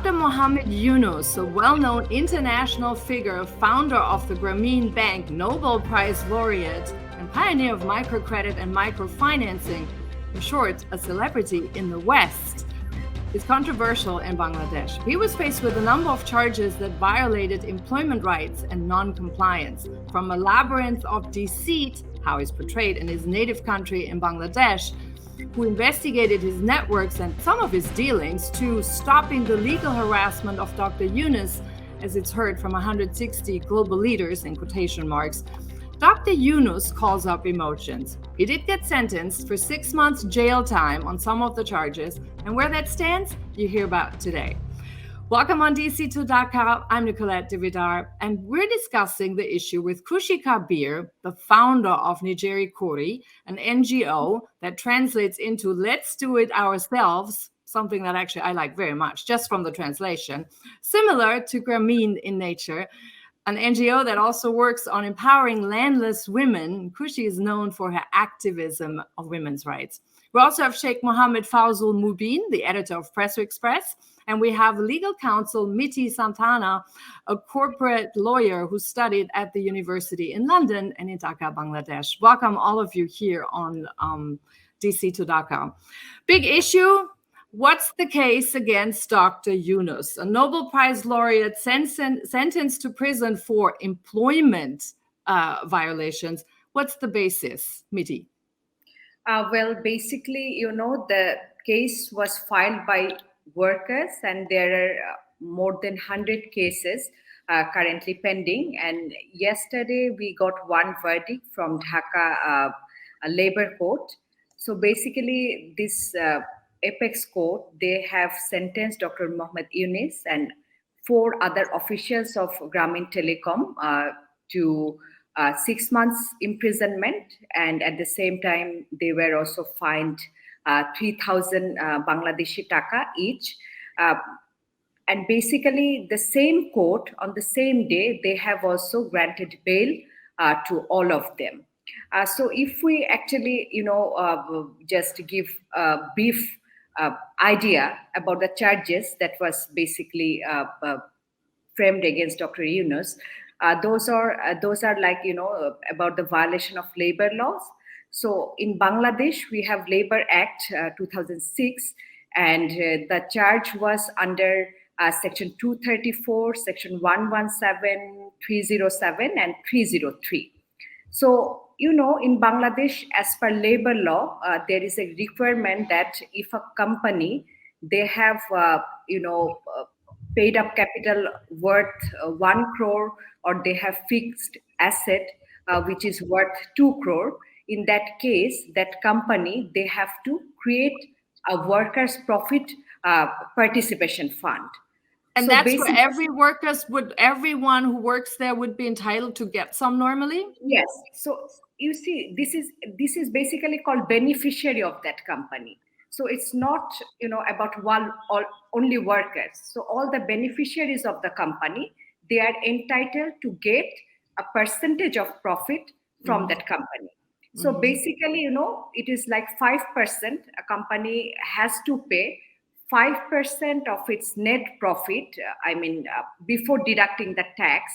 Dr. Mohammed Yunus, a well-known international figure, founder of the Grameen Bank, Nobel Prize laureate, and pioneer of microcredit and microfinancing, in short, a celebrity in the West, is controversial in Bangladesh. He was faced with a number of charges that violated employment rights and non-compliance, from a labyrinth of deceit, how he's portrayed in his native country in Bangladesh, who investigated his networks and some of his dealings, to stopping the legal harassment of Dr. Yunus, as it's heard from 160 global leaders, in quotation marks. Dr. Yunus calls up emotions. He did get sentenced for 6 months jail time on some of the charges, and where that stands, you hear about today. Welcome on DC to Dhaka. I'm Nicolette DeVidar, and we're discussing the issue with Khushi Kabir, the founder of Nijera Kori, an NGO that translates into "let's do it ourselves," something that actually I like very much, just from the translation, similar to Grameen in nature, an NGO that also works on empowering landless women. Khushi is known for her activism of women's rights. We also have Sheikh Mohammad Fauzul Mubin, the editor of Press Xpress, and we have legal counsel Miti Sanjana, a corporate lawyer who studied at the university in London and in Dhaka, Bangladesh. Welcome all of you here on DC to Dhaka. Big issue. What's the case against Dr. Yunus, a Nobel Prize laureate sentenced to prison for employment violations? What's the basis, Miti? Well, basically, the case was filed by workers, and there are more than 100 cases currently pending. And yesterday, we got one verdict from Dhaka Labor Court. So basically, this apex court, they have sentenced Dr. Mohammed Yunus and 4 other officials of Grameen Telecom to 6 months imprisonment, and at the same time they were also fined 3,000 Bangladeshi taka each. And basically the same court on the same day, they have also granted bail to all of them. So if we actually just give a brief idea about the charges that was basically framed against Dr. Yunus, those are like about the violation of labor laws. So in Bangladesh, we have Labor Act 2006, and the charge was under Section 234, Section 117, 307, and 303. So, in Bangladesh, as per labor law, there is a requirement that if a company, they have, paid up capital worth 1 crore, or they have fixed asset which is worth 2 crore, in that case, that company, they have to create a workers' profit participation fund. And so that's where everyone who works there would be entitled to get some normally? Yes. So you see, this is basically called beneficiary of that company. So it's not, about one or only workers. So all the beneficiaries of the company, they are entitled to get a percentage of profit from that company. So basically, it is like 5%. A company has to pay 5% of its net profit, before deducting the tax,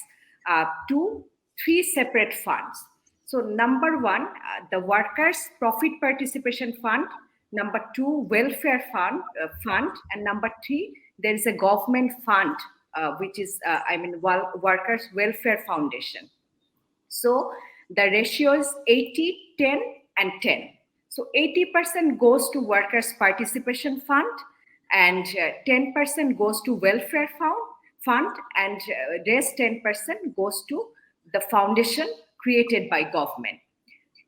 to 3 separate funds. So number 1, the workers' profit participation fund. Number 2, welfare fund, and number 3, there is a government fund, which is, Workers' Welfare Foundation. So the ratio is 80, 10, and 10. So 80% goes to workers' participation fund, and 10% goes to welfare fund, and rest 10% goes to the foundation created by government.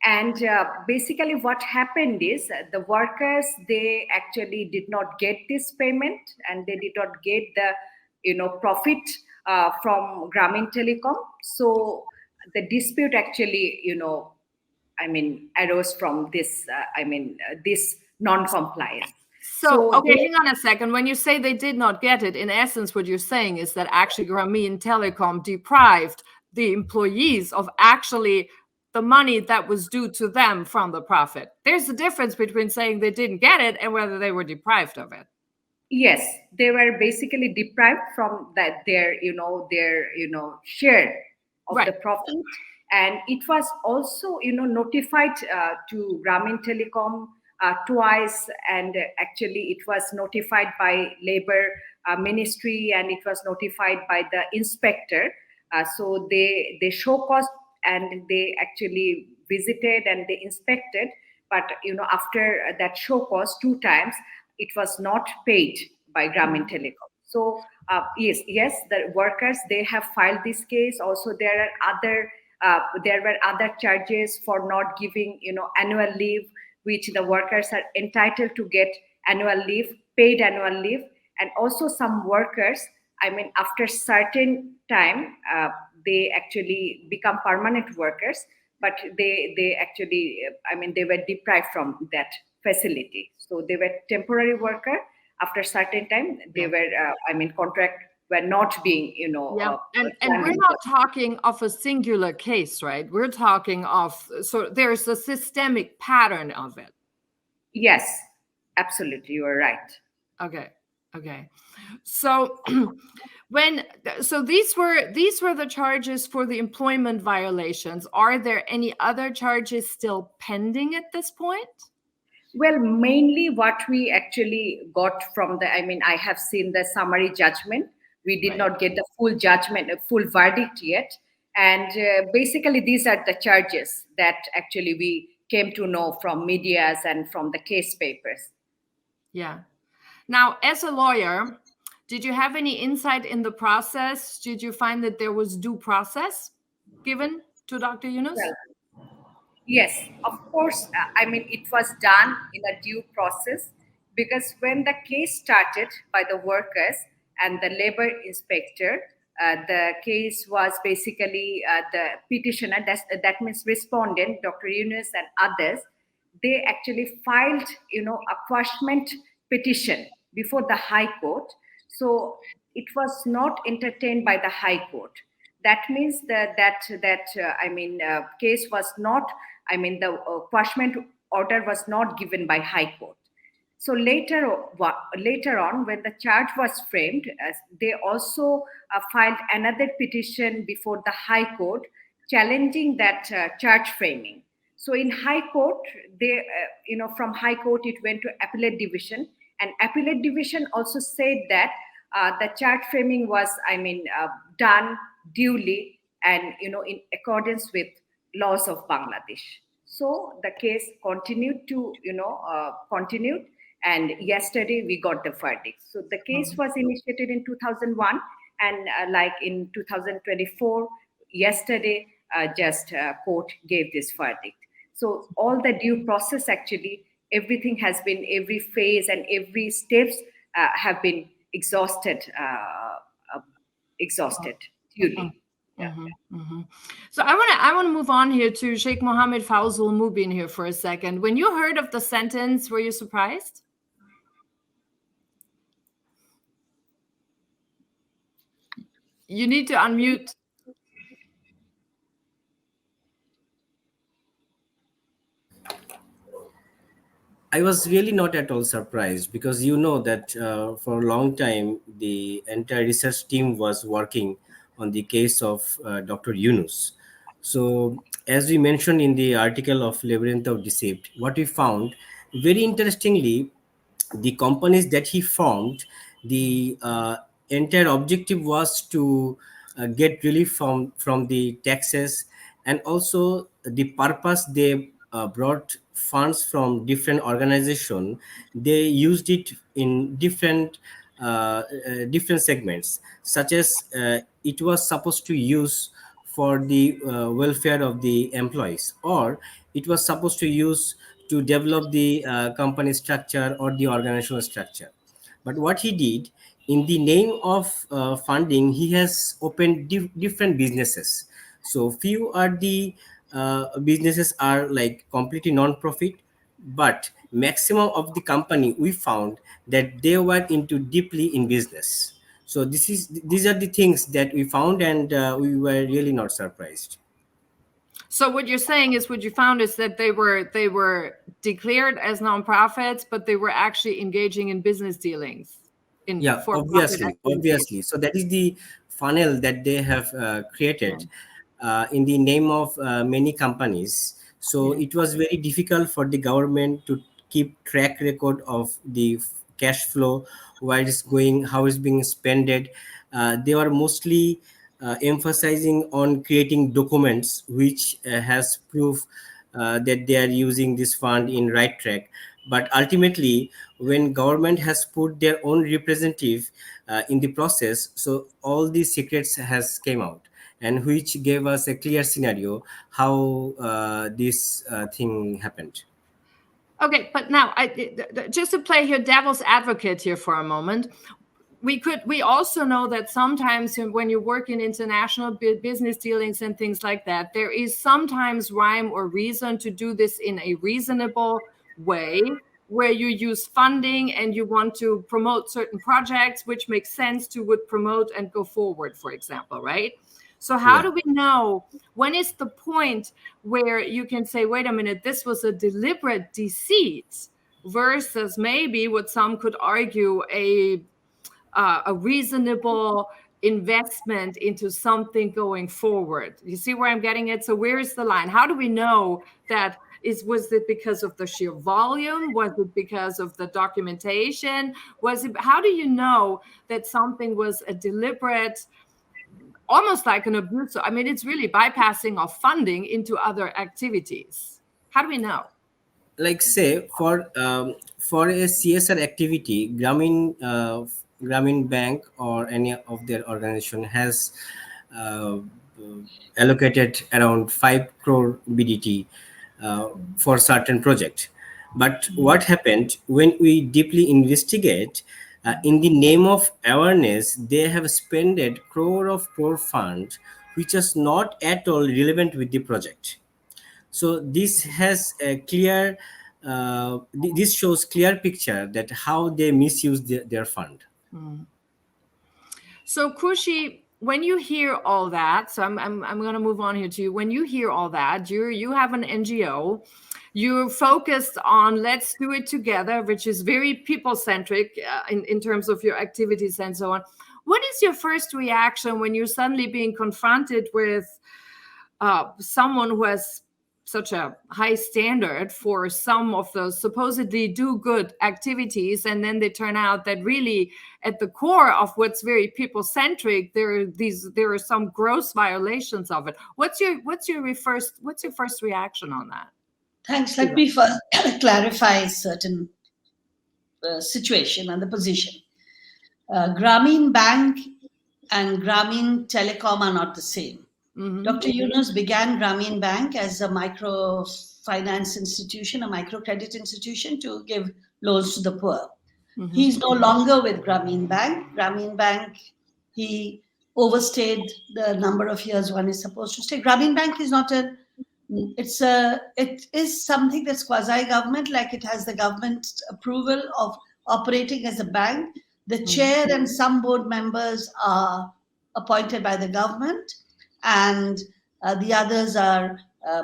And basically what happened is the workers, they actually did not get this payment, and they did not get the profit from Grameen Telecom. So the dispute actually arose from this this non-compliance. So okay, hang on a second. When you say they did not get it, in essence what you're saying is that actually Grameen Telecom deprived the employees of actually the money that was due to them from the profit. There's a difference between saying they didn't get it and whether they were deprived of it. Yes, they were basically deprived from that their share of Right. the profit, and it was also notified to Grameen Telecom twice, and actually it was notified by Labor Ministry, and it was notified by the inspector. So they show cause, and they actually visited and they inspected, but after that show cause two times, it was not paid by Grameen Telecom. So yes, the workers, they have filed this case. Also, there were other charges for not giving annual leave, which the workers are entitled to get annual leave, paid annual leave, and also some workers. I mean, after certain time, they actually become permanent workers, but they actually, I mean, they were deprived from that facility. So they were temporary worker. After certain time, they were, contract were not being, and we're not talking of a singular case, right? We're talking of, so there's a systemic pattern of it. Yes, absolutely, you are right. Okay. So these were the charges for the employment violations. Are there any other charges still pending at this point? Well, mainly what we actually got from I have seen the summary judgment. We did not get the full judgment, a full verdict yet. And basically, these are the charges that actually we came to know from medias and from the case papers. Yeah. Now, as a lawyer, did you have any insight in the process? Did you find that there was due process given to Dr. Yunus? Well, yes, of course. It was done in a due process, because when the case started by the workers and the labor inspector, the case was basically the petitioner, that means respondent, Dr. Yunus and others, they actually filed, a quashment petition before the High Court. So it was not entertained by the High Court. That means that case was not, the quashment order was not given by High Court. So later on, when the charge was framed, they also filed another petition before the High Court challenging that charge framing. So in High Court, they, from High Court, it went to Appellate Division, and Appellate Division also said that the charge framing was, done duly and in accordance with laws of Bangladesh. So the case continued to continued, and yesterday we got the verdict. So the case was initiated in 2001, and like in 2024, yesterday court gave this verdict. So all the due process, actually everything has been, every phase and every steps have been exhausted duly. So I want to move on here to Sheikh Mohammad Fauzul Mubin here for a second. When you heard of the sentence, were you surprised? You need to unmute. I was really not at all surprised, because you know that for a long time the entire research team was working on the case of Dr. Yunus. So as we mentioned in the article of Labyrinth of Deceit, what we found, very interestingly, the companies that he formed, the entire objective was to get relief from the taxes, and also the purpose they brought funds from different organization. They used it in different segments, such as it was supposed to use for the welfare of the employees, or it was supposed to use to develop the company structure or the organizational structure. But what he did, in the name of funding, he has opened different businesses. So few are the businesses are like completely non-profit, but maximum of the company we found that they were into deeply in business. So these are the things that we found, and we were really not surprised. So what you're saying is, what you found is that they were declared as nonprofits, but they were actually engaging in business dealings. in Yeah, for-profit activities. obviously. So that is the funnel that they have Yeah. created in the name of many companies. So Yeah. it was very difficult for the government to keep track record of the cash flow, where it's going, how it's being spent. They were mostly emphasizing on creating documents which has proof that they are using this fund in right track. But ultimately, when government has put their own representative in the process, so all these secrets has came out, and which gave us a clear scenario how this thing happened. Okay, but now just to play here devil's advocate here for a moment, we also know that sometimes when you work in international business dealings and things like that, there is sometimes rhyme or reason to do this in a reasonable way, where you use funding and you want to promote certain projects which make sense to would promote and go forward, for example, right? So how Yeah. do we know when is the point where you can say, wait a minute, this was a deliberate deceit versus maybe what some could argue a reasonable investment into something going forward? You see where I'm getting it? So where is the line? How do we know that was it because of the sheer volume? Was it because of the documentation? How do you know that something was a deliberate, almost like an abuse? I mean, it's really bypassing of funding into other activities. How do we know? Like say for a CSR activity, Grameen Bank or any of their organization has uh, allocated around 5 crore BDT for certain project. But what happened when we deeply investigate, in the name of awareness, they have spent crore fund, which is not at all relevant with the project. So this has a clear this shows clear picture that how they misuse their fund. So Khushi, when you hear all that, so I'm going to move on here to you. When you hear all that, you have an NGO, you're focused on let's do it together, which is very people centric in terms of your activities and so on. What is your first reaction when you're suddenly being confronted with someone who has such a high standard for some of those supposedly do good activities, and then they turn out that really at the core of what's very people centric, there are some gross violations of it? What's your first reaction on that? Thanks. Let me first clarify certain situation and the position. Grameen Bank and Grameen Telecom are not the same. Mm-hmm. Dr. Yunus began Grameen Bank as a microfinance institution, a microcredit institution to give loans to the poor. Mm-hmm. He's no longer with Grameen Bank. Grameen Bank, he overstayed the number of years one is supposed to stay. Grameen Bank is not it is something that's quasi-government, like it has the government approval of operating as a bank. The chair and some board members are appointed by the government, and the others are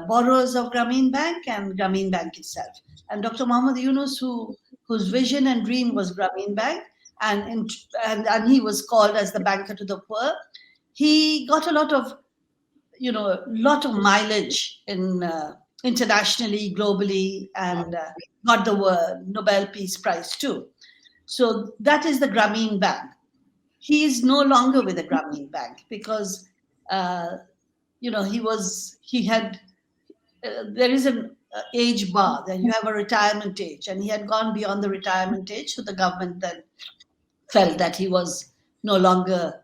borrowers of Grameen Bank and Grameen Bank itself. And Dr. Mohammed Yunus, whose vision and dream was Grameen Bank, and he was called as the banker to the poor, he got a lot of mileage in internationally, globally, and got the Nobel Peace Prize too. So that is the Grameen Bank. He is no longer with the Grameen Bank because there is an age bar, that you have a retirement age, and he had gone beyond the retirement age, so the government then felt that he was no longer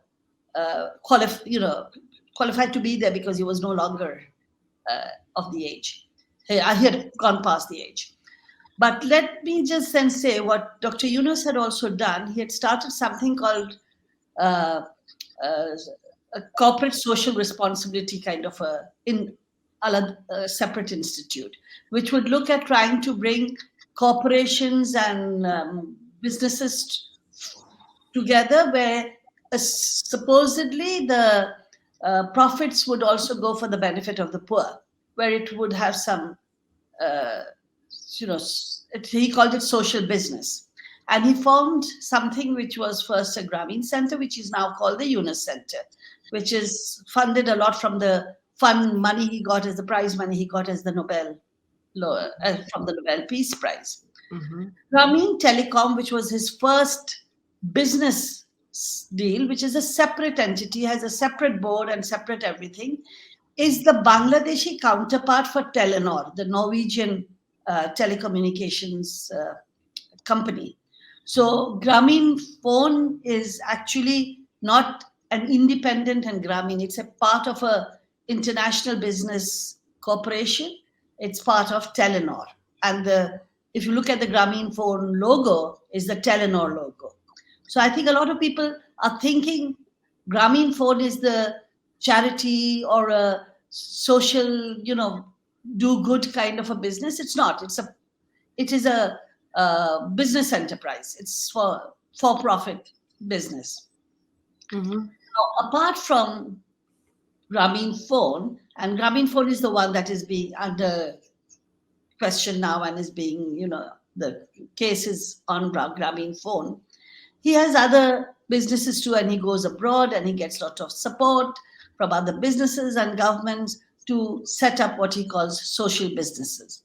qualified to be there because he was no longer of the age. He had gone past the age. But let me just then say what Dr. Yunus had also done. He had started something called a corporate social responsibility kind of a separate institute, which would look at trying to bring corporations and businesses together, where supposedly the profits would also go for the benefit of the poor, where it would have some, he called it social business. And he formed something which was first a Grameen Center, which is now called the Yunus Center, which is funded a lot from the fund money he got as the prize money he got as the Nobel from the Nobel Peace Prize. Grameen Telecom, which was his first business deal, which is a separate entity, has a separate board and separate everything, is the Bangladeshi counterpart for Telenor, the Norwegian telecommunications company. So Grameen Phone is actually not an independent and Grameen. It's a part of a international business corporation. It's part of Telenor. And if you look at the Grameen Phone logo, is the Telenor logo. So I think a lot of people are thinking Grameen Phone is the charity or a social, do good kind of a business. It's not. It is a business enterprise. It's for-profit business. Now, apart from Grameen Phone, and Grameen Phone is the one that is being under question now and is being, the case is on Grameen Phone. He has other businesses too, and he goes abroad and he gets a lot of support from other businesses and governments to set up what he calls social businesses.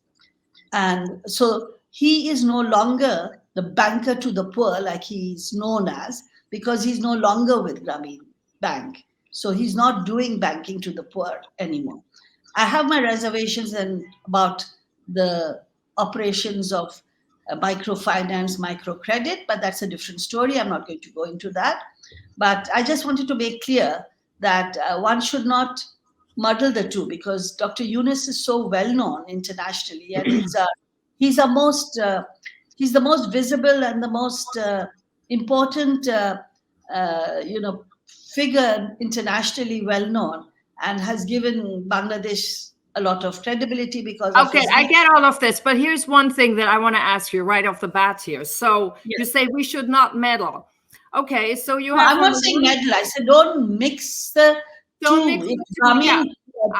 And so he is no longer the banker to the poor like he's known as, because he's no longer with Grameen Bank. So he's not doing banking to the poor anymore. I have my reservations about the operations of microfinance, microcredit, but that's a different story. I'm not going to go into that. But I just wanted to make clear that one should not muddle the two, because Dr. Yunus is so well known internationally, and he's the most visible and the most important figure internationally well known, and has given Bangladesh a lot of credibility because okay, I get all of this, but here's one thing that I want to ask you right off the bat here. So you say we should not meddle. Okay, so you have. I'm not saying meddle. I said don't mix the two. Grameen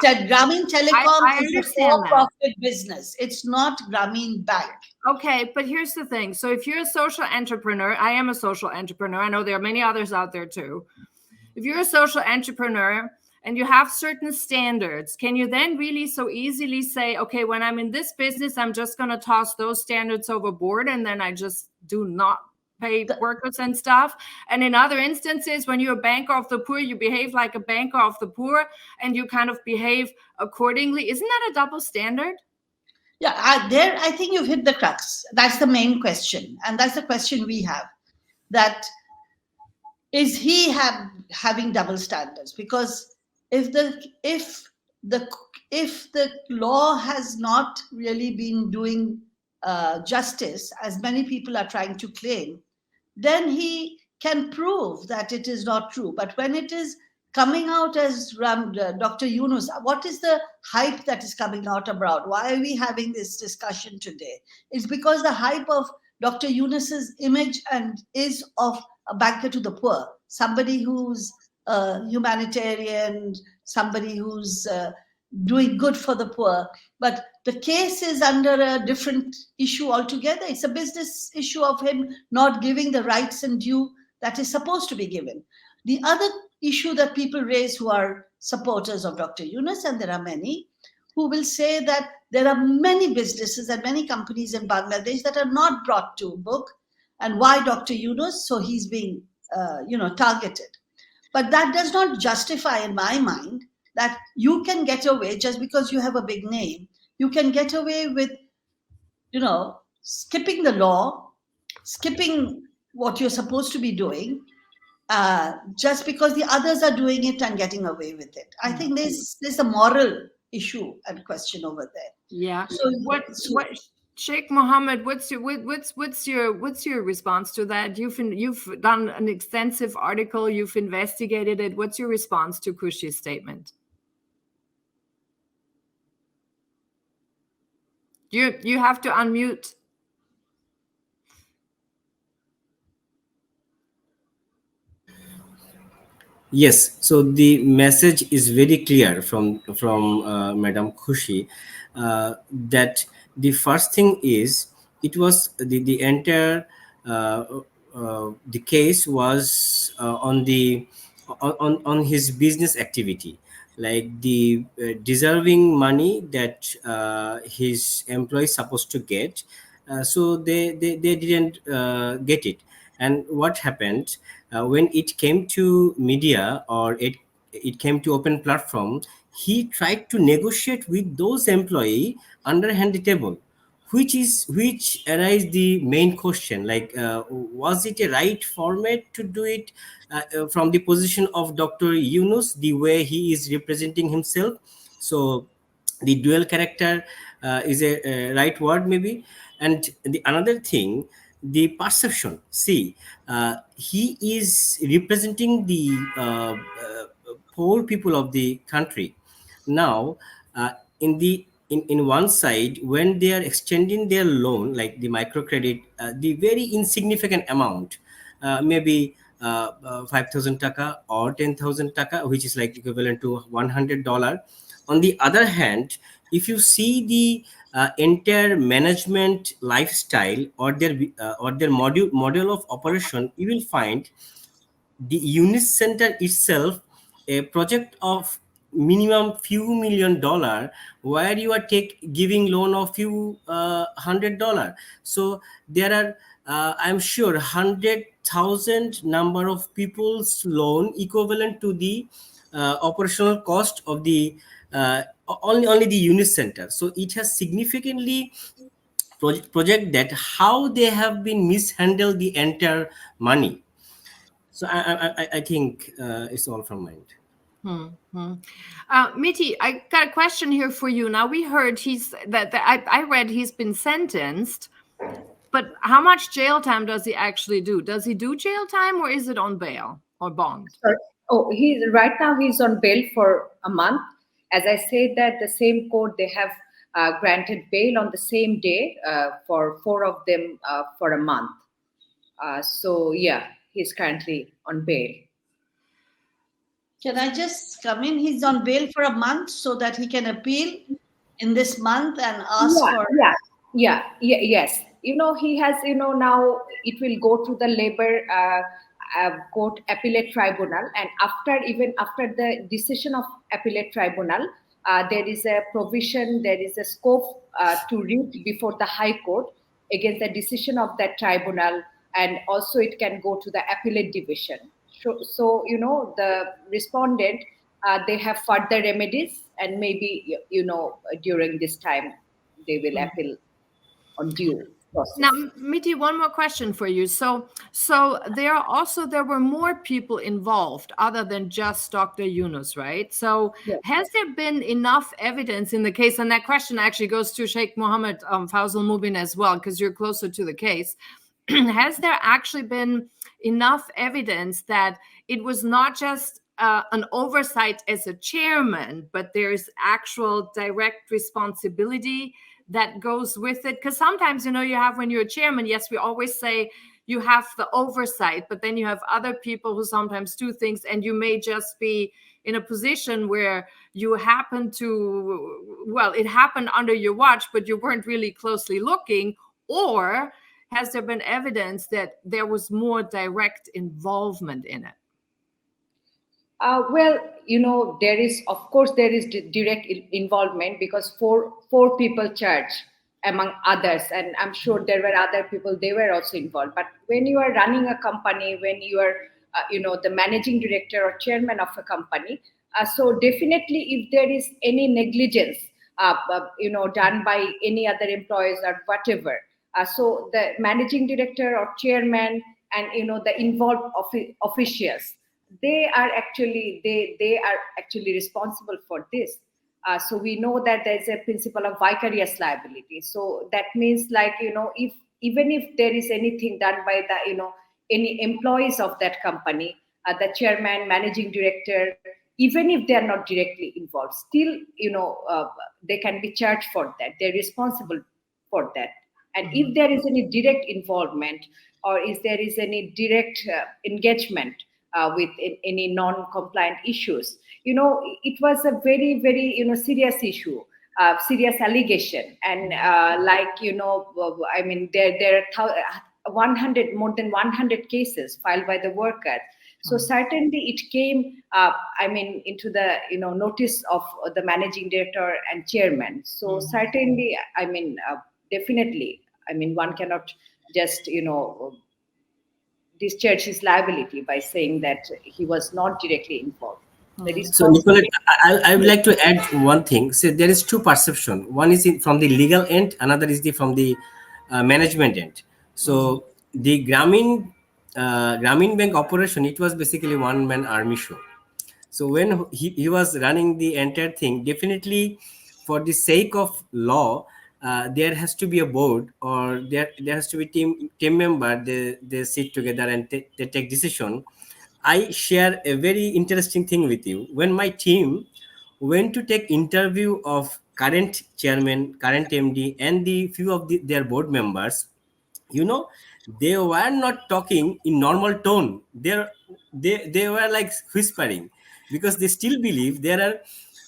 Telecom is a for-profit business. It's not Grameen Bank. Okay, but here's the thing. So if you're a social entrepreneur, I am a social entrepreneur. I know there are many others out there too. If you're a social entrepreneur and you have certain standards, can you then really so easily say, okay, when I'm in this business, I'm just going to toss those standards overboard and then I just do not pay workers and stuff? And in other instances, when you're a banker of the poor, you behave like a banker of the poor and you kind of behave accordingly. Isn't that a double standard? Yeah, I think you've hit the crux. That's the main question. And that's the question we have. That is he having double standards? Because if the law has not really been doing justice, as many people are trying to claim, then he can prove that it is not true. But when it is coming out as Dr. Yunus, what is the hype that is coming out abroad? Why are we having this discussion today? It's because the hype of Dr. Yunus's image is of a banker to the poor, somebody who's humanitarian, somebody who's doing good for the poor. But the case is under a different issue altogether. It's a business issue of him not giving the rights and due that is supposed to be given. The other issue that people raise who are supporters of Dr. Yunus, and there are many, who will say that there are many businesses and many companies in Bangladesh that are not brought to book, and why Dr. Yunus? So he's being targeted. But that does not justify, in my mind, that you can get away just because you have a big name. You can get away with, skipping the law, skipping what you're supposed to be doing, just because the others are doing it and getting away with it. I think there's a moral issue and question over there. Yeah. So what Sheikh Mohammed, what's your response to that? You've done an extensive article, you've investigated it. What's your response to Khushi's statement? You have to unmute. Yes, so the message is very clear from Madam Khushi, that the first thing is it was the entire the case was on his business activity, like the deserving money that his employees supposed to get. So they didn't get it. And what happened when it came to media, or it came to open platform, he tried to negotiate with those employee underhand the table, which arise the main question, like was it a right format to do it from the position of Dr. Yunus, the way he is representing himself. So the dual character is a right word maybe. And the another thing, the perception. See, he is representing the poor people of the country. Now, in the in one side, when they are extending their loan, like the microcredit, the very insignificant amount, maybe 5,000 taka or 10,000 taka, which is like equivalent to $100. On the other hand, if you see the entire management lifestyle, or their model of operation, you will find the Unis Center itself a project of minimum few $1 million, where you are giving loan of few $100. So there are I'm sure 100,000 number of people's loan equivalent to the operational cost of the only the Unis Center. So it has significantly project that how they have been mishandled the entire money. So I think it's all from mind. Miti, I got a question here for you. Now we heard I read he's been sentenced, but how much jail time does he actually do? Does he do jail time, or is it on bail or bond? Oh, he's right now he's on bail for a month. As I said, that the same court, they have granted bail on the same day for 4 of them for a month. So yeah, he's currently on bail. Can I just come in? He's on bail for a month so that he can appeal in this month and ask for. Yes. He has. Now it will go to the labor court appellate tribunal, and after the decision of appellate tribunal, there is a provision, there is a scope to writ before the high court against the decision of that tribunal, and also it can go to the appellate division. So the respondent, they have further remedies, and maybe during this time they will appeal on due process. Now, Miti, one more question for you. So there were more people involved other than just Dr. Yunus, right? So yes. Has there been enough evidence in the case? And that question actually goes to Sheikh Mohammad Fauzul Mubin as well, because you're closer to the case. Has there actually been enough evidence that it was not just an oversight as a chairman, but there's actual direct responsibility that goes with it? Because sometimes, you have, when you're a chairman, yes, we always say you have the oversight, but then you have other people who sometimes do things, and you may just be in a position where you happen to, well, it happened under your watch, but you weren't really closely looking. Or has there been evidence that there was more direct involvement in it? Well, there is direct involvement, because four people charged among others, and I'm sure there were other people, they were also involved. But when you are running a company, when you are the managing director or chairman of a company, so definitely if there is any negligence done by any other employees or whatever, so the managing director or chairman and the involved officials, they are actually responsible for this. So we know that there's a principle of vicarious liability. So that means, like, even if there is anything done by the any employees of that company, the chairman, managing director, even if they are not directly involved, still they can be charged for that. They're responsible for that. And if there is any direct involvement, or if there is any direct engagement with any non-compliant issues, it was a very, very serious issue, serious allegation. And I mean, there are more than 100 cases filed by the workers. So certainly it came, into the notice of the managing director and chairman. So certainly, definitely, one cannot just discharge his liability by saying that he was not directly involved. The So, Nicolette, I would responsibility. like to add one thing. So, there is two perception. One is from the legal end, another is from the management end. So, the Grameen Bank operation, it was basically one man army show. So, when he was running the entire thing, definitely for the sake of law, there has to be a board, or there has to be team member. They sit together and they take decision. I share a very interesting thing with you. When my team went to take interview of current chairman, current MD, and the few of their board members, you know, they were not talking in normal tone. They were like whispering, because they still believe there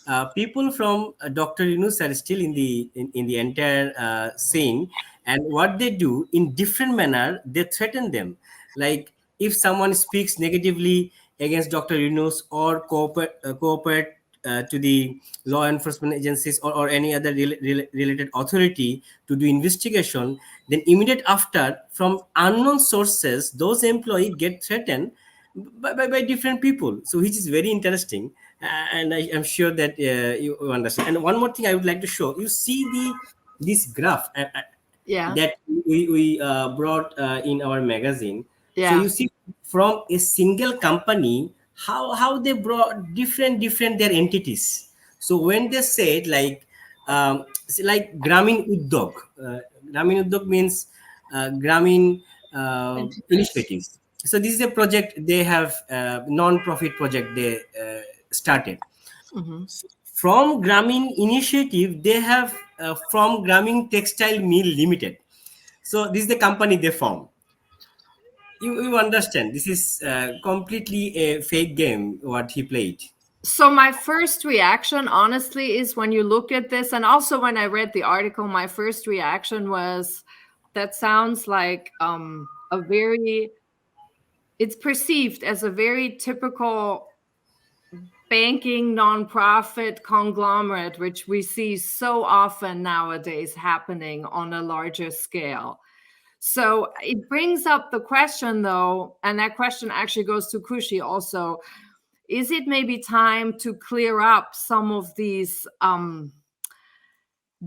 are people from Dr. Yunus are still in the entire scene, and what they do in different manner, they threaten them. Like, if someone speaks negatively against Dr. Yunus, or cooperate to the law enforcement agencies, or any other related authority to do investigation, then immediate after, from unknown sources, those employees get threatened by different people. So, which is very interesting, and I am sure that you understand. And one more thing I would like to show you, see this graph Yeah. that we brought in our magazine. So Yeah. you see, from a single company, how they brought different their entities. So when they said, like, like Grameen Udyog, Grameen Udyog means Grameen Enterprise. initiatives. So this is a project they have, non-profit project they started. Mhm. From Grameen initiative, they have from Grameen Textile Mill Limited. So this is the company they formed. You understand, this is completely a fake game what he played. So my first reaction, honestly, is when you look at this, and also when I read the article, my first reaction was, that sounds like it's perceived as a very typical banking nonprofit conglomerate, which we see so often nowadays happening on a larger scale. So it brings up the question, though, and that question actually goes to Khushi also. Is it maybe time to clear up some of these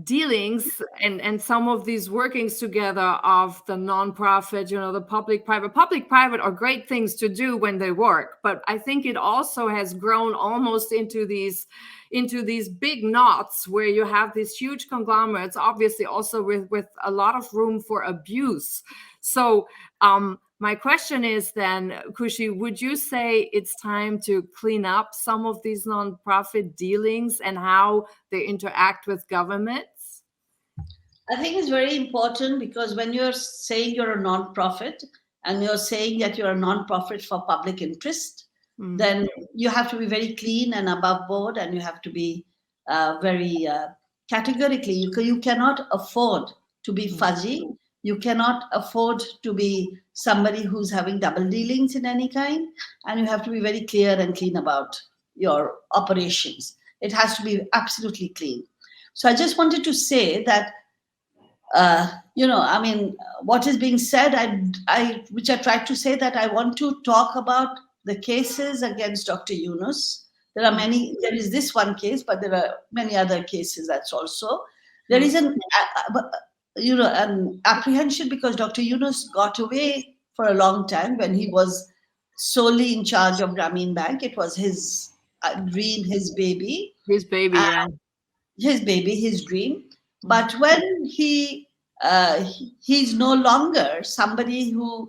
dealings and some of these workings together of the nonprofit, the public private are great things to do when they work, but I think it also has grown almost into these big knots where you have these huge conglomerates, obviously also with a lot of room for abuse. So my question is then, Khushi, would you say it's time to clean up some of these nonprofit dealings and how they interact with governments? I think it's very important, because when you're saying you're a non-profit and you're saying that you're a non-profit for public interest, then you have to be very clean and above board, and you have to be very categorically. You cannot afford to be fuzzy. You cannot afford to be somebody who's having double dealings in any kind, and you have to be very clear and clean about your operations. It has to be absolutely clean. So I just wanted to say that, what is being said, which I tried to say, that I want to talk about the cases against Dr. Yunus. There are many. There is this one case, but there are many other cases. That's also there is an apprehension, because Dr. Yunus got away for a long time when he was solely in charge of Grameen Bank. It was his dream, his baby. His baby, yeah. His baby, his dream. But when he's no longer somebody who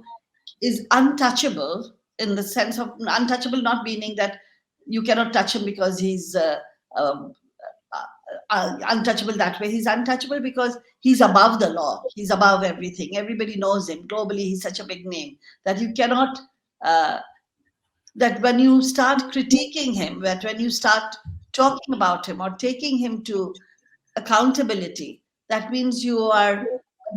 is untouchable, in the sense of untouchable, not meaning that you cannot touch him because he's untouchable that way. He's untouchable because he's above the law. He's above everything. Everybody knows him. Globally, he's such a big name that you cannot, that when you start critiquing him, that when you start talking about him or taking him to accountability, that means you are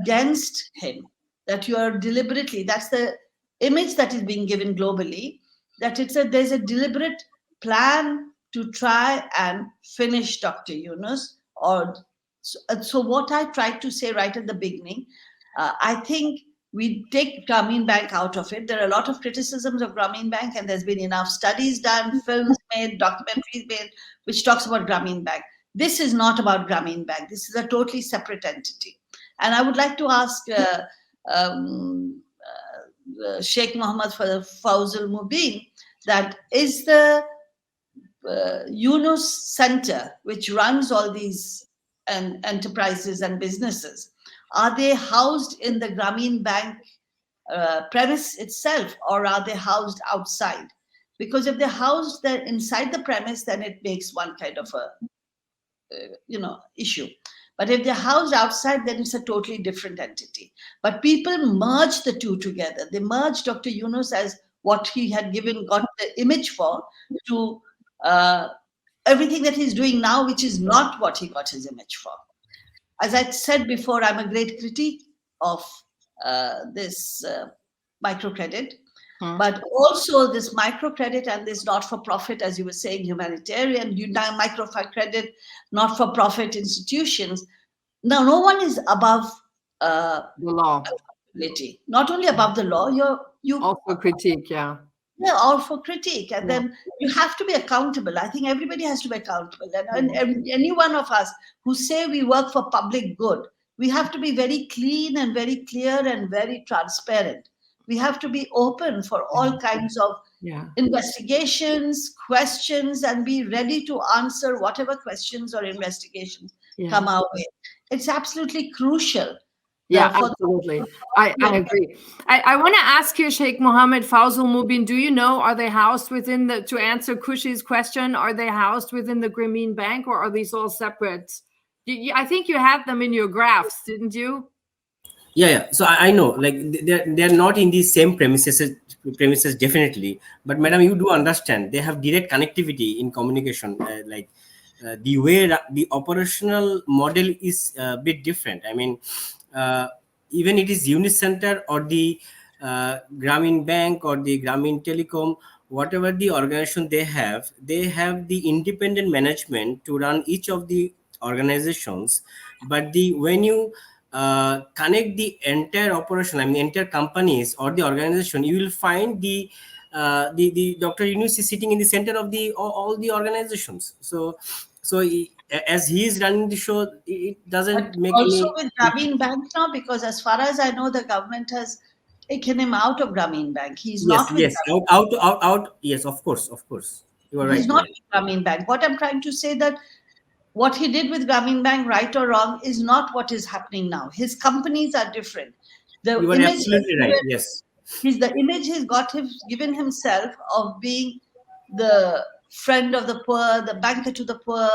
against him. that you are deliberately, that's the image that is being given globally, that there's a deliberate plan to try and finish Dr. Yunus. So what I tried to say right at the beginning, I think we take Grameen Bank out of it. There are a lot of criticisms of Grameen Bank, and there's been enough studies done, films made, documentaries made, which talks about Grameen Bank. This is not about Grameen Bank. This is a totally separate entity. And I would like to ask Sheikh Mohammad Fauzul Mubin, that is the Yunus Center, which runs all these enterprises and businesses, are they housed in the Grameen Bank premise itself, or are they housed outside? Because if they're housed there inside the premise, then it makes one kind of a issue. But if they're housed outside, then it's a totally different entity. But people merge the two together. They merge Dr. Yunus as what he had got the image for, to everything that he's doing now, which is not what he got his image for. As I said before, I'm a great critic of this microcredit, but also this microcredit and this not-for-profit, as you were saying, humanitarian, microcredit, not-for-profit institutions. Now, no one is above the law. Accountability. Not only above the law, you also critique, yeah. Yeah, all for critique. And then you have to be accountable. I think everybody has to be accountable. And any one of us who say we work for public good, we have to be very clean and very clear and very transparent. We have to be open for all kinds of investigations, questions, and be ready to answer whatever questions or investigations come our way. It's absolutely crucial. Yeah, absolutely. I agree. I want to ask you, Sheikh Mohammad Fauzul Mubin, do you know, are they housed within to answer Khushi's question, are they housed within the Grameen Bank, or are these all separate? I think you have them in your graphs, didn't you? Yeah. So I know, like, they're not in the same premises, definitely. But madam, you do understand, they have direct connectivity in communication, the way the operational model is a bit different. I mean, even it is Yunus Center or the Grameen Bank or the Grameen Telecom, whatever the organization they have the independent management to run each of the organizations. But when you connect the entire operation, I mean entire companies or the organization, you will find the Dr. Yunus is sitting in the center of all the organizations. So as he is running the show, it doesn't make also with Grameen Bank now, because as far as I know, the government has taken him out of Grameen Bank. He's not with out. Yes, of course. You are right. He's not with Grameen Bank. What I'm trying to say, that what he did with Grameen Bank, right or wrong, is not what is happening now. His companies are different. You are absolutely right. Yes. The image he's given himself of being the friend of the poor, the banker to the poor,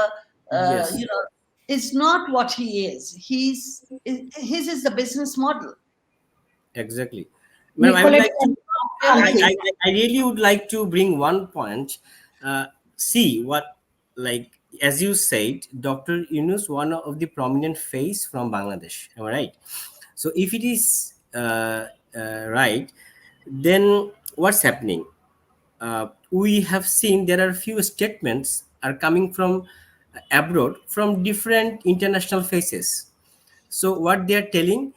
is not what he is. His is the business model. Exactly. Madam, I really would like to bring one point. See what, like, as you said, Dr. Yunus, one of the prominent face from Bangladesh. Am I right? So if it is right, then what's happening? We have seen there are few statements are coming from abroad from different international faces. So what they are telling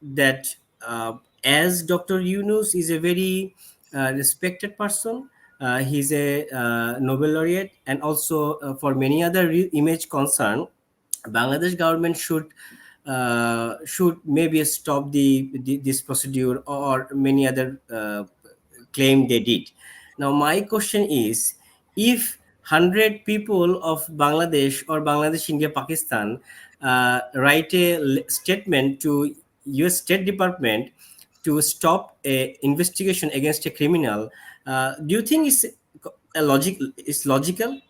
that as Dr. Yunus is a very respected person, he's a Nobel Laureate, and also for many other image concern, Bangladesh government should maybe stop this procedure or many other claim they did. Now my question is, if 100 people of Bangladesh or Bangladesh, India, Pakistan write a statement to US State Department to stop a investigation against a criminal, do you think it's logical?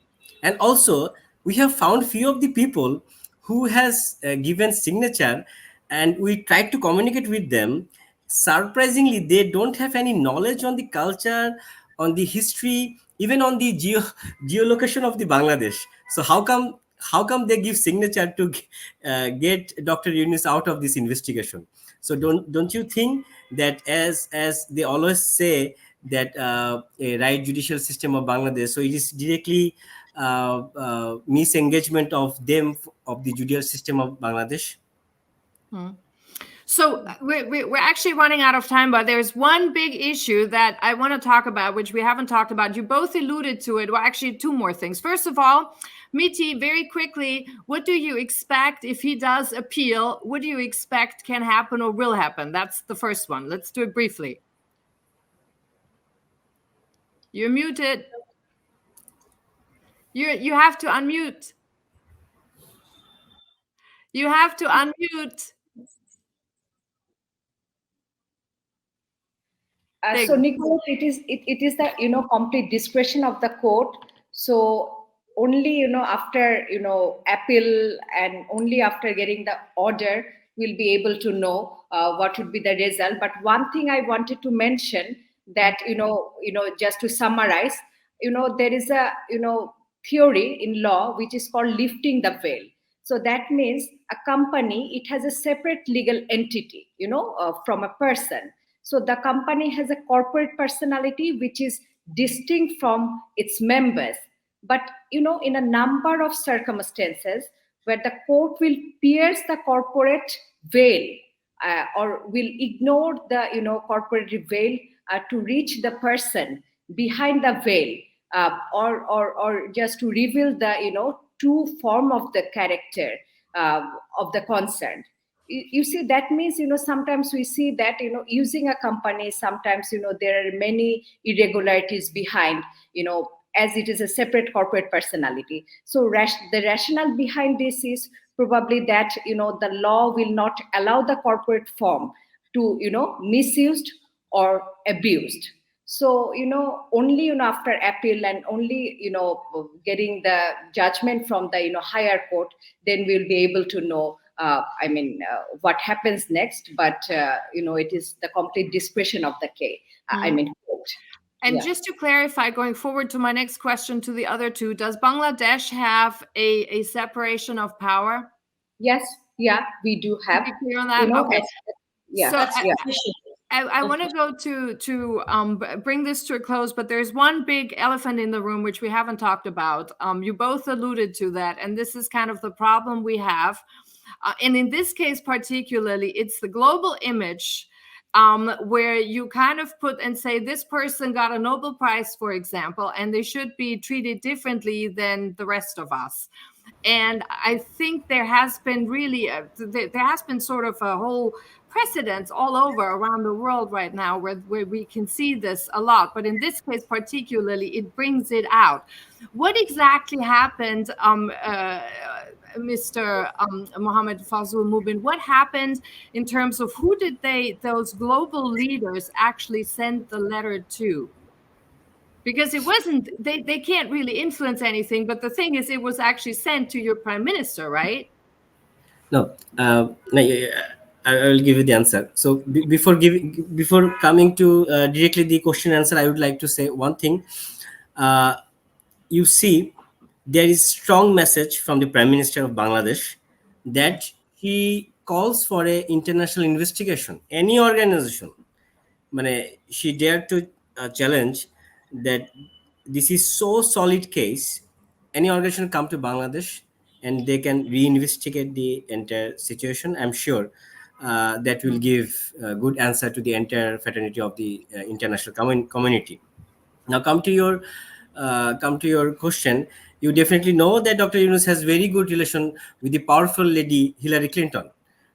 And also, we have found few of the people who has given signature, and we tried to communicate with them. Surprisingly, they don't have any knowledge on the culture, on the history, even on the geolocation of the Bangladesh. So how come they give signature to get Dr. Yunus out of this investigation? So don't you think that, as they always say, that a right judicial system of Bangladesh, so it is directly misengagement of them of the judicial system of Bangladesh? So we're actually running out of time, but there's one big issue that I want to talk about, which we haven't talked about. You both alluded to it. Well, actually, two more things. First of all, Miti, very quickly, what do you expect if he does appeal? What do you expect can happen or will happen? That's the first one. Let's do it briefly. You're muted. You have to unmute. You have to unmute. So Nicolette, it is the complete discretion of the court. So only after appeal and only after getting the order we'll be able to know what would be the result. But one thing I wanted to mention that just to summarize, there is a theory in law which is called lifting the veil. So that means a company, it has a separate legal entity from a person. So the company has a corporate personality which is distinct from its members. But in a number of circumstances where the court will pierce the corporate veil or will ignore the corporate veil to reach the person behind the veil, or just to reveal the true form of the character of the concerned. You see, that means sometimes we see that using a company, sometimes there are many irregularities behind, as it is a separate corporate personality. So the rationale behind this is probably that the law will not allow the corporate form to misused or abused. So only after appeal and only getting the judgment from the higher court, then we'll be able to know what happens next. But it is the complete discretion of the case. Court. And just to clarify, going forward to my next question to the other two, does Bangladesh have a separation of power? Yes, yeah, we do have. Are you clear on that? Okay. Yeah. So I want to go to bring this to a close, but there's one big elephant in the room which we haven't talked about. You both alluded to that, and this is kind of the problem we have. And in this case particularly, it's the global image, where you kind of put and say this person got a Nobel Prize, for example, and they should be treated differently than the rest of us. And I think there has been sort of a whole precedence all over around the world right now where we can see this a lot. But in this case particularly, it brings it out. What exactly happened, Mr. Mohammad Fauzul Mubin? What happened in terms of who did those global leaders actually send the letter to? Because it wasn't, they can't really influence anything, but the thing is, it was actually sent to your prime minister, right? No, I will give you the answer. So before coming to directly the question answer, I would like to say one thing. You see, there is strong message from the Prime Minister of Bangladesh that he calls for a international investigation. Any organization, she dared to challenge that this is so solid case. Any organization come to Bangladesh and they can reinvestigate the entire situation. I'm sure that will give a good answer to the entire fraternity of the international community. Now come to your question. You definitely know that Dr. Yunus has very good relation with the powerful lady Hillary Clinton,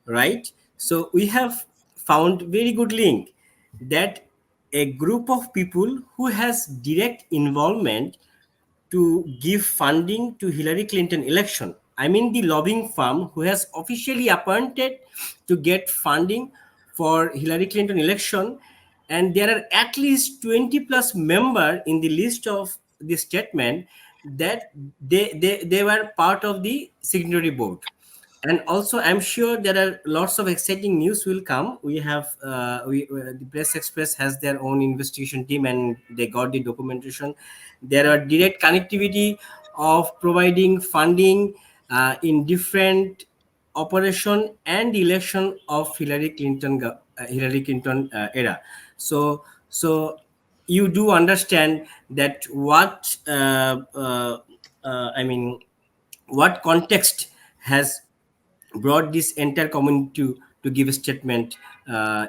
right? So we have found very good link that a group of people who has direct involvement to give funding to Hillary Clinton election. I mean the lobbying firm who has officially appointed to get funding for Hillary Clinton election, and there are at least 20 plus members in the list of the statement that they were part of the signatory board. And also I'm sure there are lots of exciting news will come. We have the Press Xpress has their own investigation team and they got the documentation. There are direct connectivity of providing funding in different operation and election of Hillary Clinton era. So you do understand that what context has brought this entire community to give a statement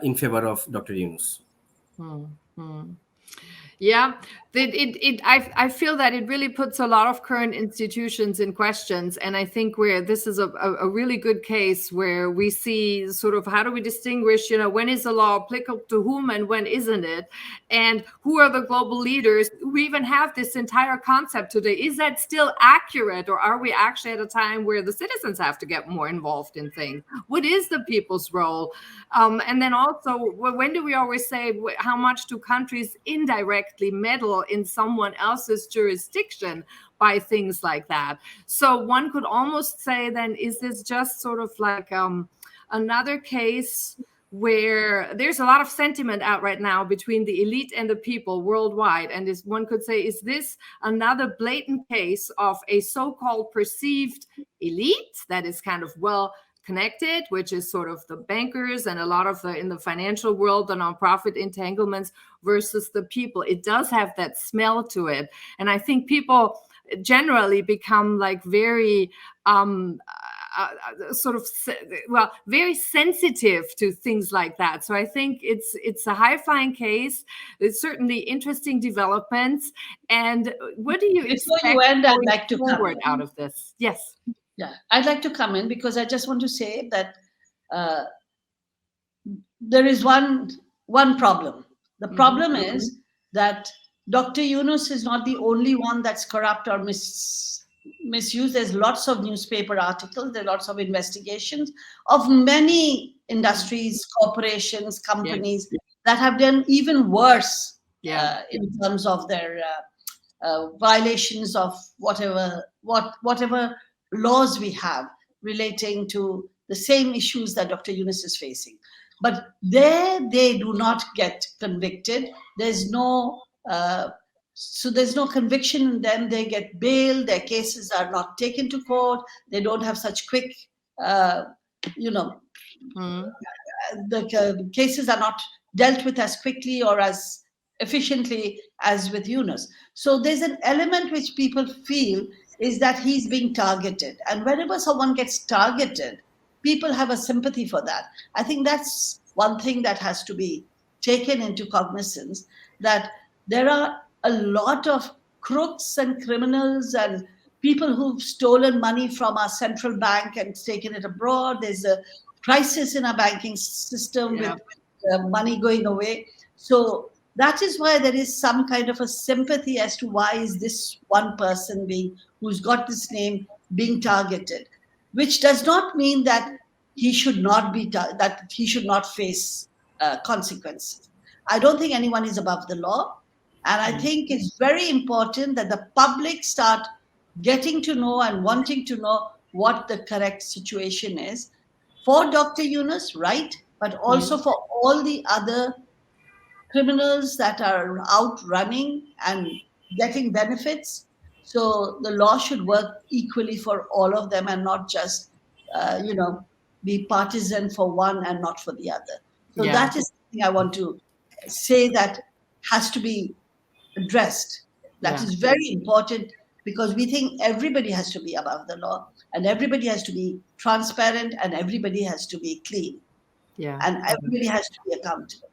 in favor of Dr. Yunus. Yeah, I feel that it really puts a lot of current institutions in questions. And I think this is a really good case where we see sort of how do we distinguish, when is the law applicable to whom and when isn't it? And who are the global leaders? We even have this entire concept today. Is that still accurate, or are we actually at a time where the citizens have to get more involved in things? What is the people's role? And then also, when do we always say how much do countries indirectly meddle in someone else's jurisdiction by things like that? So one could almost say then, is this just sort of like another case where there's a lot of sentiment out right now between the elite and the people worldwide? And one could say, is this another blatant case of a so-called perceived elite that is kind of well connected, which is sort of the bankers and a lot of in the financial world, the nonprofit entanglements, versus the people? It does have that smell to it. And I think people generally become like very very sensitive to things like that. So I think it's a high-flying case. It's certainly interesting developments. And what do you expect I'd like to forward out of this? Yes. Yeah, I'd like to come in because I just want to say that there is one problem. The problem is that Dr. Yunus is not the only one that's corrupt or misused. There's lots of newspaper articles, there are lots of investigations of many industries, corporations, companies that have done even worse in terms of their violations of whatever laws we have relating to the same issues that Dr. Yunus is facing. But they do not get convicted. There's no conviction in them. They get bail. Their cases are not taken to court. They don't have such quick, the cases are not dealt with as quickly or as efficiently as with Yunus. So there's an element which people feel is that he's being targeted. And whenever someone gets targeted, people have a sympathy for that. I think that's one thing that has to be taken into cognizance, that there are a lot of crooks and criminals and people who've stolen money from our central bank and taken it abroad. There's a crisis in our banking system with money going away. So that is why there is some kind of a sympathy as to why is this one person who's got this name being targeted, which does not mean that he should not face consequences. I don't think anyone is above the law. And I think it's very important that the public start getting to know and wanting to know what the correct situation is for Dr. Yunus, right? But also for all the other criminals that are out running and getting benefits. So the law should work equally for all of them and not just, be partisan for one and not for the other. So that is something I want to say that has to be addressed. That is very important, because we think everybody has to be above the law and everybody has to be transparent and everybody has to be clean. And everybody has to be accountable.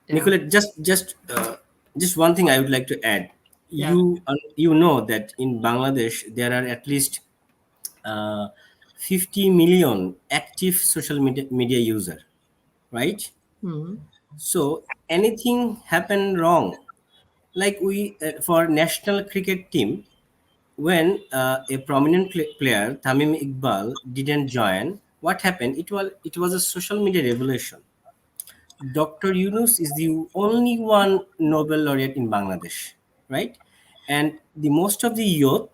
Nicolette, just one thing I would like to add. You know that in Bangladesh there are at least 50 million active social media user, right? So anything happen wrong, like for national cricket team, when a prominent player 𝗗𝗵𝗸 didn't join, what happened? It was a social media revolution. Dr. Yunus is the only one Nobel Laureate in Bangladesh, right? And the most of the youth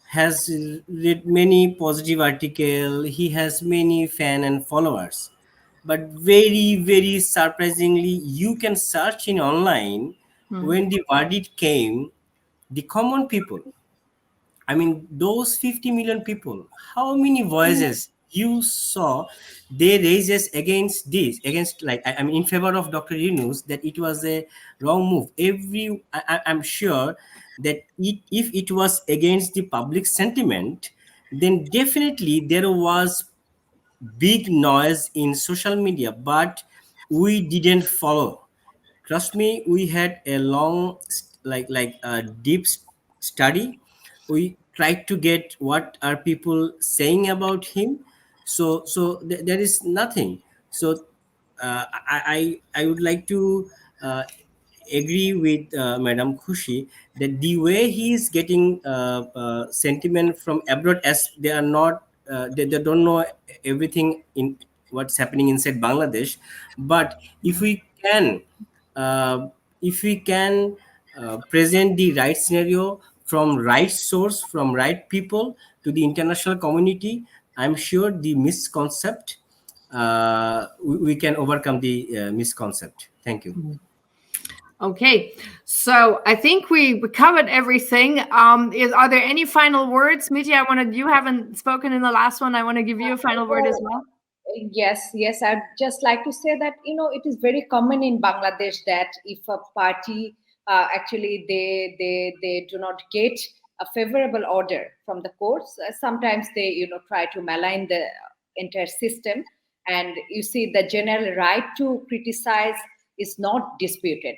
has read many positive articles. He has many fans and followers. But very, very surprisingly, you can search in online when the verdict came, the common people, I mean, those 50 million people, how many voices you saw they raises against this, against like I mean in favor of Dr. Yunus, that it was a wrong move. I'm sure that if it was against the public sentiment, then definitely there was big noise in social media, but we didn't follow. Trust me, we had a long like a deep study. We tried to get what are people saying about him. There is nothing. So I would like to agree with Madam Khushi that the way he is getting sentiment from abroad, as they are not they don't know everything in what's happening inside Bangladesh. But uh, if we can present the right scenario from right source, from right people to the international community, I'm sure the misconcept we can overcome the misconcept. Thank you. Okay, so I think we covered everything. Are there any final words, Miti? You haven't spoken in the last one. I want to give you a final word as well. Yes, I'd just like to say that, it is very common in Bangladesh that if a party actually they do not get a favorable order from the courts, sometimes they try to malign the entire system. And you see, the general right to criticize is not disputed.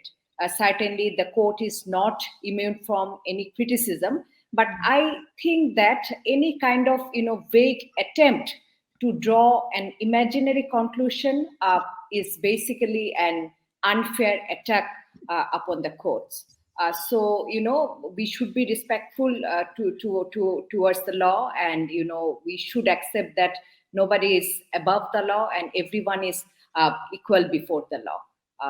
Certainly the court is not immune from any criticism, but I think that any kind of vague attempt to draw an imaginary conclusion is basically an unfair attack upon the courts. So we should be respectful towards the law, and we should accept that nobody is above the law and everyone is equal before the law.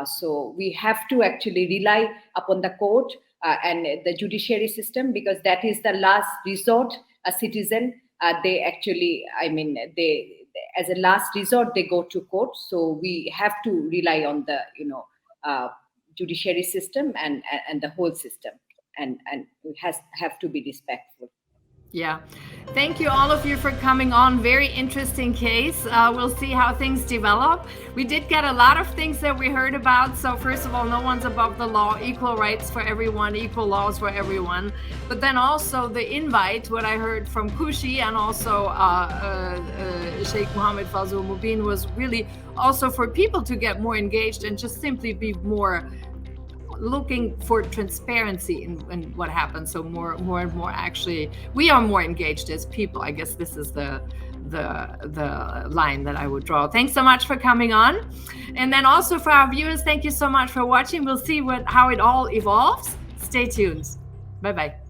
So we have to actually rely upon the court and the judiciary system, because that is the last resort. A citizen, they actually, they as a last resort, they go to court. So we have to rely on the judiciary system and the whole system, and we have to be respectful. Yeah. Thank you, all of you, for coming on. Very interesting case. We'll see how things develop. We did get a lot of things that we heard about. So first of all, no one's above the law, equal rights for everyone, equal laws for everyone. But then also the invite, what I heard from Khushi and also Sheikh Mohammad Fauzul Mubin, was really also for people to get more engaged and just simply be more looking for transparency in what happens. So more and more, actually, we are more engaged as people. I guess this is the line that I would draw. Thanks so much for coming on. And then also for our viewers, thank you so much for watching. We'll see how it all evolves. Stay tuned. Bye-bye.